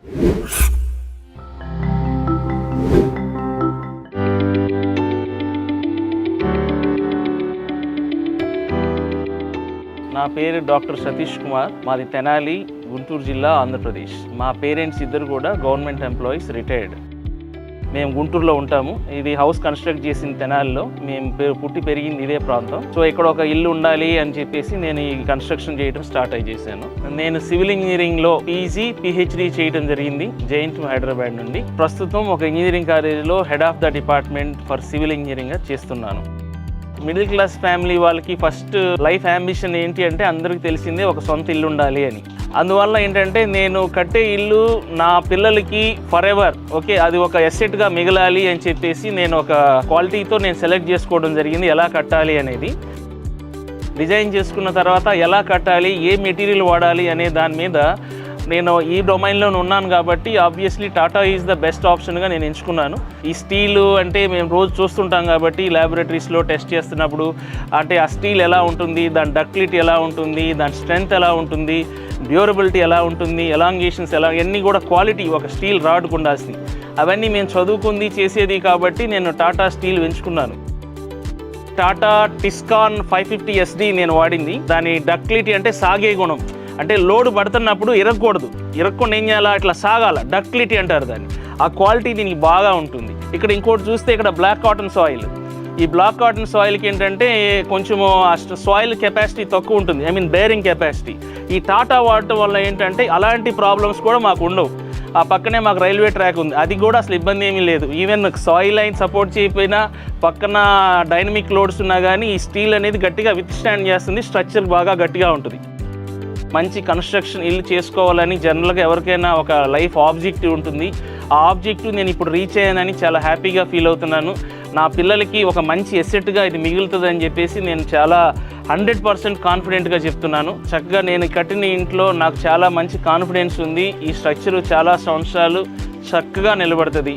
నా పేరు డాక్టర్ సతీష్ కుమార్, మాది తెనాలి, గుంటూరు జిల్లా, ఆంధ్రప్రదేశ్. మా పేరెంట్స్ ఇద్దరు కూడా గవర్నమెంట్ ఎంప్లాయీస్, రిటైర్డ్. మేము గుంటూరులో ఉంటాము. ఇది హౌస్ కన్స్ట్రక్ట్ చేసిన తెనాలిలో. మేము పుట్టి పెరిగింది ఇదే ప్రాంతం. సో ఇక్కడ ఒక ఇల్లు ఉండాలి అని చెప్పేసి నేను ఈ కన్స్ట్రక్షన్ చేయడం స్టార్ట్ చేశాను. నేను సివిల్ ఇంజనీరింగ్లో పీజీ, పిహెచ్డి చేయడం జరిగింది జేఎన్టీయూ హైదరాబాద్ నుండి. ప్రస్తుతం ఒక ఇంజనీరింగ్ కాలేజీలో head of the department for civil ఇంజనీరింగ్గా చేస్తున్నాను. మిడిల్ క్లాస్ ఫ్యామిలీ వాళ్ళకి ఫస్ట్ లైఫ్ అంబిషన్ ఏంటి అంటే అందరికీ తెలిసిందే ఒక సొంత ఇల్లు ఉండాలి అని. అందువల్ల ఏంటంటే నేను కట్టే ఇల్లు నా పిల్లలకి ఫర్ ఎవర్ అది ఒక ఎసెట్గా మిగలాలి అని చెప్పేసి నేను ఒక క్వాలిటీతో నేను సెలెక్ట్ చేసుకోవడం జరిగింది, ఎలా కట్టాలి అనేది. డిజైన్ చేసుకున్న తర్వాత ఎలా కట్టాలి, ఏ మెటీరియల్ వాడాలి అనే దాని మీద నేను ఈ డొమైన్లో ఉన్నాను కాబట్టి obviously Tata is the best ఆప్షన్గా నేను ఎంచుకున్నాను. ఈ స్టీలు అంటే మేము రోజు చూస్తుంటాం కాబట్టి ల్యాబొరేటరీస్లో టెస్ట్ చేస్తున్నప్పుడు అంటే ఆ స్టీల్ ఎలా ఉంటుంది, దాని డక్టిలిటీ ఎలా ఉంటుంది, దాని స్ట్రెంగ్త్ ఎలా ఉంటుంది, డ్యూరబిలిటీ ఎలా ఉంటుంది, ఎలాంగేషన్స్ ఎలా, ఇవన్నీ కూడా క్వాలిటీ ఒక స్టీల్ రాడ్కు ఉండాల్సింది. అవన్నీ మేము చదువుకుంది చేసేది కాబట్టి నేను టాటా స్టీల్ ఎంచుకున్నాను. టాటా టిస్కాన్ 550 SD నేను వాడింది. దాని డక్టిలిటీ అంటే సాగే గుణం, అంటే లోడ్ పడుతున్నప్పుడు ఇరగకూడదు, ఇరగకుండా ఏం చేయాలా, ఇట్లా సాగాల, డక్టిలిటీ అంటారు దాన్ని. ఆ క్వాలిటీ దీనికి బాగా ఉంటుంది. ఇక్కడ ఇంకోటి చూస్తే ఇక్కడ బ్లాక్ కాటన్ సాయిల్. ఈ బ్లాక్ కాటన్ సాయిల్కి ఏంటంటే కొంచెము సాయిల్ కెపాసిటీ తక్కువ ఉంటుంది, బేరింగ్ కెపాసిటీ. ఈ టాటా వాడటం వల్ల ఏంటంటే అలాంటి ప్రాబ్లమ్స్ కూడా మాకు ఉండవు. ఆ పక్కనే మాకు రైల్వే ట్రాక్ ఉంది, అది కూడా అసలు ఇబ్బంది ఏమీ లేదు. ఈవెన్ సాయిల్ లైన్ సపోర్ట్ చేయకపోయినా పక్కన డైనమిక్ లోడ్స్ ఉన్నా కానీ ఈ స్టీల్ అనేది గట్టిగా విత్ స్టాండ్ చేస్తుంది, స్ట్రక్చర్ బాగా గట్టిగా ఉంటుంది. మంచి కన్స్ట్రక్షన్ ఇల్లు చేసుకోవాలని జనరల్గా ఎవరికైనా ఒక లైఫ్ ఆబ్జెక్టివ్ ఉంటుంది. ఆ ఆబ్జెక్టివ్ నేను ఇప్పుడు రీచ్ అయ్యానని చాలా హ్యాపీగా ఫీల్ అవుతున్నాను. నా పిల్లలకి ఒక మంచి ఎసెట్గా ఇది మిగులుతుందని చెప్పేసి నేను చాలా 100% కాన్ఫిడెంట్గా చెప్తున్నాను. చక్కగా నేను కట్టిన ఇంట్లో నాకు చాలా మంచి కాన్ఫిడెన్స్ ఉంది. ఈ స్ట్రక్చరు చాలా సంవత్సరాలు చక్కగా నిలబడుతుంది.